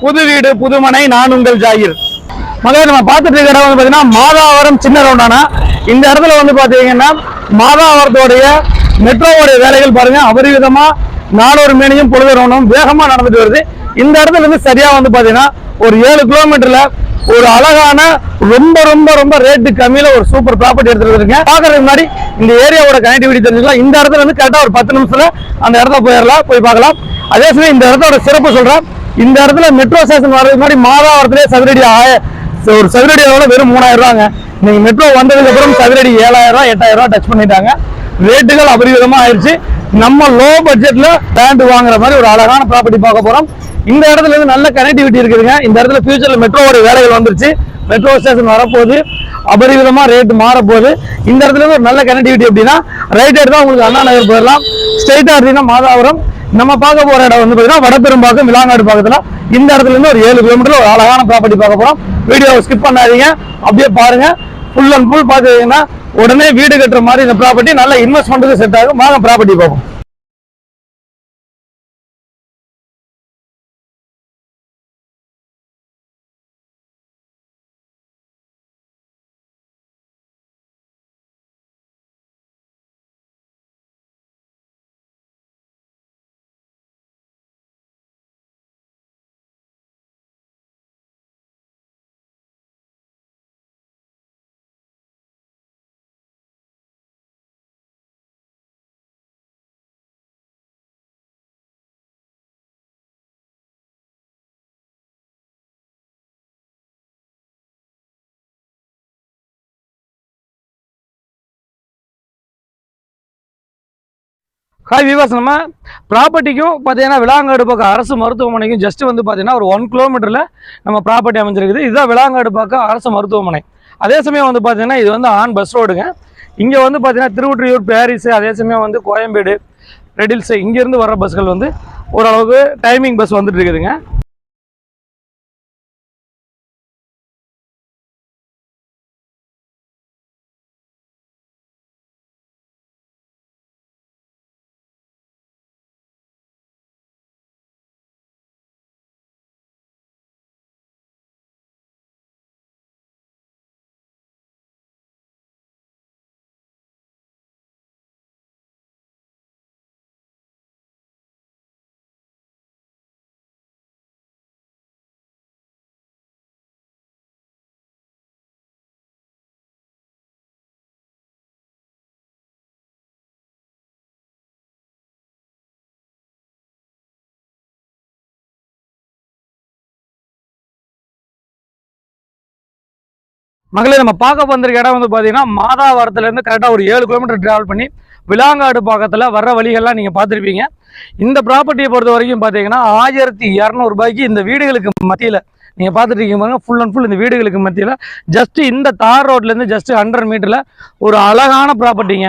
புது வீடு புதுமனை நான் உங்கள் ஜாகிர். முதல்ல நம்ம பார்த்துட்டு இருக்கிற இடம் வந்து பார்த்தீங்கன்னா மாதாவரம் சின்ன ரவுண்டானா. இந்த இடத்துல வந்து பார்த்தீங்கன்னா மாதாவரத்தோடைய மெட்ரோவோடைய வேலைகள் பாருங்க அபரிவிதமா நாளொரு மேனியும் பொழுது ரவுண்டும் வேகமா நடந்துட்டு வருது. இந்த இடத்துல இருந்து சரியா வந்து பார்த்தீங்கன்னா ஒரு 7 கிலோமீட்டர்ல ஒரு அழகான ரொம்ப ரொம்ப ரொம்ப ரேட்டு கம்மியில ஒரு சூப்பர் ப்ராப்பர்ட்டி எடுத்துருக்கீங்க. பாக்குறதுக்கு முன்னாடி இந்த ஏரியாவோட கனெக்டிவிட்டி தெரிஞ்சுக்கலாம். இந்த இடத்துல இருந்து கரெக்டா ஒரு 10 நிமிஷத்துல அந்த இடத்துல போய் பார்க்கலாம். அதே சமயம் இந்த இடத்தோட சிறப்பு சொல்றேன். இந்த இடத்துல மெட்ரோ ஸ்டேஷன் வர்றதுக்கு முன்னாடி மாதாவரத்திலே சதுரடி ஒரு சதுரடி வெறும் 3000 ரூபாங்க. நீங்க மெட்ரோ வந்ததுக்கு அப்புறம் சதுரடி 7000 ரூபாய் 8000 ரூபாய் டச் பண்ணிட்டாங்க. ரேட்டுகள் அபரிவிதமா ஆயிடுச்சு. நம்ம லோ பட்ஜெட்ல லேண்ட் வாங்குற மாதிரி ஒரு அழகான ப்ராப்பர்ட்டி பார்க்க போறோம். இந்த இடத்துல இருந்து நல்ல கனெக்டிவிட்டி இருக்குதுங்க. இந்த இடத்துல ஃபியூச்சர்ல மெட்ரோவோட வேலைகள் வந்துருச்சு. மெட்ரோ ஸ்டேஷன் வரப்போகுது, அபரிவிதமா ரேட் மாறப்போகுது. இந்த இடத்துல இருந்து ஒரு நல்ல கனெக்டிவிட்டி அப்படின்னா ரைட் எடுத்தா உங்களுக்கு அண்ணா நகர் போயிடலாம். ஸ்ட்ரெயிட்டா இருந்தீங்கன்னா மாதாவரம். நம்ம பார்க்க போற இடம் வந்து பார்த்தீங்கன்னா வடபெரும்பாக்கம் விலாங்காடு பக்கத்துல. இந்த இடத்துல இருந்து ஒரு 7 கிலோமீட்டர் ஒரு அழகான ப்ராப்பர்ட்டி பார்க்க போறோம். வீடியோவை ஸ்கிப் பண்ணாதீங்க, அப்படியே பாருங்க. ஃபுல் அண்ட் ஃபுல் பார்த்தீங்கன்னா உடனே வீடு கட்டுற மாதிரி இந்த ப்ராப்பர்ட்டி நல்ல இன்வெஸ்ட்மெண்ட்டுக்கு செட் ஆகும். வாங்க ப்ராப்பர்ட்டி பார்ப்போம். ஹாய் விவாஸ், நம்ம ப்ராப்பர்ட்டிக்கும் பார்த்தீங்கன்னா விலாங்காடு பக்கம் அரசு மருத்துவமனைக்கும் ஜஸ்ட் வந்து பார்த்தீங்கன்னா ஒரு 1 கிலோமீட்டரில் நம்ம ப்ராப்பர்ட்டி அமைஞ்சிருக்குது. இதுதான் விலாங்காடு பக்கம் அரசு மருத்துவமனை. அதே சமயம் வந்து பார்த்தீங்கன்னா இது வந்து ஆன் பஸ் ரோடுங்க. இங்கே வந்து பார்த்தீங்கன்னா திருவொற்றியூர், பாரிஸ், அதே சமயம் வந்து கோயம்பேடு, ரெடில்ஸ் இங்கேருந்து வர பஸ்கள் வந்து ஓரளவுக்கு டைமிங் பஸ் வந்துட்டு இருக்குதுங்க. மகளே, நம்ம பார்க்க வந்திருக்க இடம் வந்து பார்த்தீங்கன்னா மாதாவரத்துலேருந்து கரெக்டாக ஒரு 7 கிலோமீட்டர் ட்ராவல் பண்ணி விலாங்காடு பக்கத்தில் வர்ற வழிகள்லாம் நீங்கள் பார்த்துருப்பீங்க. இந்த ப்ராப்பர்ட்டியை பொறுத்த வரைக்கும் பார்த்தீங்கன்னா 1200 ரூபாய்க்கு இந்த வீடுகளுக்கு மத்தியில் நீங்கள் பார்த்துட்டு இருக்கீங்க பாருங்க. ஃபுல் அண்ட் ஃபுல் இந்த வீடுகளுக்கு மத்தியில் ஜஸ்ட் இந்த தார் ரோட்லேருந்து ஜஸ்ட் 100 மீட்டரில் ஒரு அழகான ப்ராப்பர்ட்டிங்க.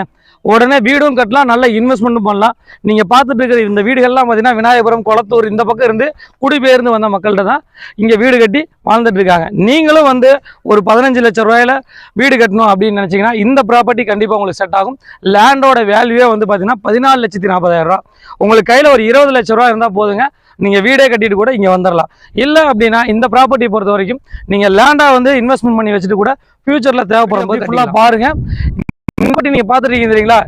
உடனே வீடும் கட்டலாம், நல்ல இன்வெஸ்ட்மெண்ட்டும் பண்ணலாம். நீங்கள் பார்த்துட்டு இருக்கிற இந்த வீடுகள்லாம் பார்த்தீங்கன்னா விநாயகபுரம், கொளத்தூர் இந்த பக்கம் இருந்து குடிபெயர்ந்து வந்த மக்கள்கிட்ட தான் இங்கே வீடு கட்டி வாழ்ந்துட்டு இருக்காங்க. நீங்களும் வந்து ஒரு 15 லட்சம் ரூபாயில வீடு கட்டணும் அப்படின்னு நினச்சிங்கன்னா இந்த ப்ராப்பர்ட்டி கண்டிப்பாக உங்களுக்கு செட் ஆகும். லேண்டோட வேல்யூவே வந்து பார்த்தீங்கன்னா 14,40,000 ரூபா. உங்களுக்கு கையில் ஒரு 20 லட்சம் ரூபா இருந்தால் போதுங்க, நீங்கள் வீடே கட்டிட்டு கூட இங்கே வந்துடலாம். இல்லை அப்படின்னா இந்த ப்ராப்பர்ட்டியை பொறுத்த வரைக்கும் நீங்கள் லேண்டாக வந்து இன்வெஸ்ட்மெண்ட் பண்ணி வச்சுட்டு கூட ஃபியூச்சரில் தேவைப்படும் போது ஃபுல்லாக பாருங்கள். நீங்க பாத்துட்டீங்க தெரியுங்களா,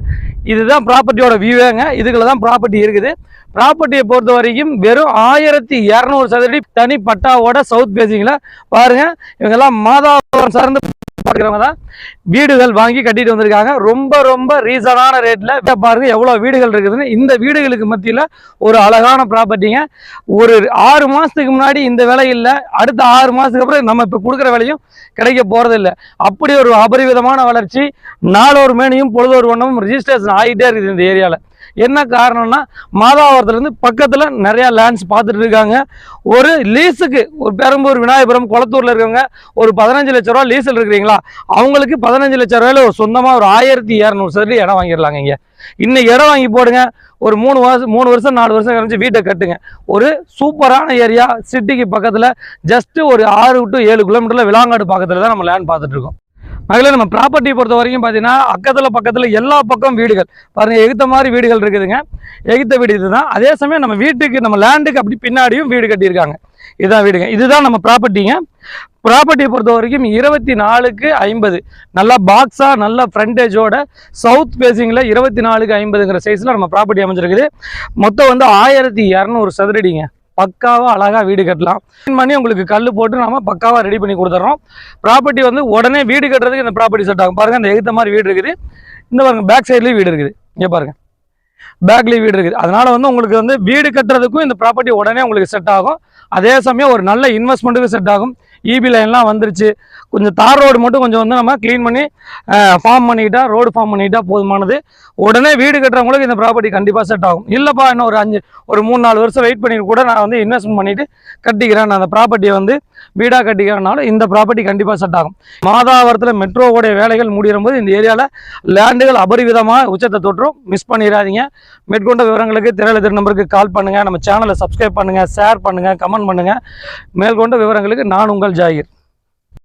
இதுதான் ப்ராப்பர்ட்டியோட வியூவேங்க. இதுக்குள்ள தான் ப்ராப்பர்ட்டி இருக்குது. ப்ராப்பர்ட்டியை பொறுத்த வரைக்கும் வெறும் 1200 சதுரடி தனி பட்டாவோட சவுத் பேசிங்ல பாருங்க. இவங்கெல்லாம் மாதாவரம் சார்ந்து பார்க்கிறவங்க தான் வீடுகள் வாங்கி கட்டிட்டு வந்திருக்காங்க. ரொம்ப ரொம்ப ரீசனான ரேட்ல பாருங்க எவ்வளவு வீடுகள் இருக்குதுன்னு. இந்த வீடுகளுக்கு மத்தியில் ஒரு அழகான ப்ராப்பர்ட்டிங்க. ஒரு 6 மாசத்துக்கு முன்னாடி இந்த விலை இல்லை, அடுத்த 6 மாசத்துக்கு அப்புறம் நம்ம இப்ப கொடுக்குற விலையும் கிடைக்க போறது இல்லை. அப்படி ஒரு அபரிவிதமான வளர்ச்சி, நாளொரு மேனியும் பொழுதொரு வண்ணமும் ரிஜிஸ்ட்ரேஷன் ஆகிட்டே இருக்குது இந்த ஏரியாவில். என்ன காரணம்னா மாதாவரத்துலேருந்து பக்கத்தில் நிறையா லேண்ட்ஸ் பார்த்துட்டு இருக்காங்க. ஒரு லீஸுக்கு ஒரு பெரம்பூர், விநாயகபுரம், கொளத்தூரில் இருக்கவங்க ஒரு 15 லட்ச ரூபா லீஸில் இருக்கிறீங்களா, அவங்களுக்கு 15 லட்ச ரூபாயில் ஒரு சொந்தமாக ஒரு 1200 சதுரடி இடம் வாங்கிடலாங்க. இங்கே இன்னைக்கு இடம் வாங்கி போடுங்க, ஒரு 3 வருஷம் 4 வருஷம் கழிச்சு வீட்டை கட்டுங்க. ஒரு சூப்பரான ஏரியா, சிட்டிக்கு பக்கத்தில் ஜஸ்ட் ஒரு 6 to 7 கிலோமீட்டரில் விலாங்காடு பக்கத்தில் தான் நம்ம லேண்ட் பார்த்துட்டு இருக்கோம். மகளே, நம்ம ப்ராப்பர்ட்டி பொறுத்த வரைக்கும் பார்த்தீங்கன்னா பக்கத்தில் எல்லா பக்கம் வீடுகள் பாருங்க, எகுத்த மாதிரி வீடுகள் இருக்குதுங்க. எகுத்த வீடு இதுதான். அதே சமயம் நம்ம வீட்டுக்கு, நம்ம லேண்டுக்கு அப்படி பின்னாடியும் வீடு கட்டியிருக்காங்க. இதுதான் வீடுங்க. இதுதான் நம்ம ப்ராப்பர்ட்டிங்க. ப்ராப்பர்ட்டியை பொறுத்த வரைக்கும் 24க்கு 50 நல்லா பாக்ஸாக நல்ல ஃப்ரண்டேஜோட சவுத் ஃபேஸிங்கில் 24க்கு 50ங்கிற சைஸில் நம்ம ப்ராப்பர்ட்டி அமைஞ்சிருக்குது. மொத்தம் வந்து 1200 சதுரடிங்க. பக்காவாக அழகாக வீடு கட்டலாம். க்ளீன் பண்ணி உங்களுக்கு கல் போட்டு நம்ம பக்காவாக ரெடி பண்ணி கொடுத்துட்றோம். ப்ராப்பர்ட்டி வந்து உடனே வீடு கட்டுறதுக்கு இந்த ப்ராப்பர்ட்டி செட் ஆகும். பாருங்கள், இந்த எகுத்த மாதிரி வீடு இருக்குது. இந்த பாருங்கள், பேக் சைட்லேயும் வீடு இருக்குது. இங்கே பாருங்கள், பேக்லேயும் வீடு இருக்குது. அதனால் வந்து உங்களுக்கு வந்து வீடு கட்டுறதுக்கும் இந்த ப்ராப்பர்ட்டி உடனே உங்களுக்கு செட் ஆகும். அதே சமயம் ஒரு நல்ல இன்வெஸ்ட்மெண்ட்டுக்கும் செட் ஆகும். இபி லைன்லாம் வந்துருச்சு. கொஞ்சம் தார் ரோடு மட்டும் கொஞ்சம் வந்து நம்ம க்ளீன் பண்ணி ஃபார்ம் பண்ணிக்கிட்டா, ரோடு ஃபார்ம் பண்ணிக்கிட்டா போதுமானது. உடனே வீடு கட்டுறவங்களுக்கு இந்த ப்ராப்பர்ட்டி கண்டிப்பாக செட் ஆகும். இல்லைப்பா, இன்னும் ஒரு 3-4 வருஷம் வெயிட் பண்ணிட்டு கூட நான் வந்து இன்வெஸ்ட்மெண்ட் பண்ணிவிட்டு கட்டிக்கிறேன், நான் அந்த ப்ராப்பர்ட்டியை வந்து வீடாக கட்டிக்கிறனால இந்த ப்ராப்பர்ட்டி கண்டிப்பாக செட் ஆகும். மாதாவரத்தில் மெட்ரோவோடைய வேலைகள் முடியும்போது இந்த ஏரியாவில் லேண்டுகள் அபரிவிதமாக உச்சத்தை தொற்றும். மிஸ் பண்ணிடாதீங்க. மேற்கொண்ட விவரங்களுக்கு திரையில நம்பருக்கு கால் பண்ணுங்கள். நம்ம சேனலை சப்ஸ்கிரைப் பண்ணுங்கள், ஷேர் பண்ணுங்கள், கமெண்ட் பண்ணுங்கள். மேற்கொண்ட விவரங்களுக்கு நான் உங்கள் ஜாகிர்.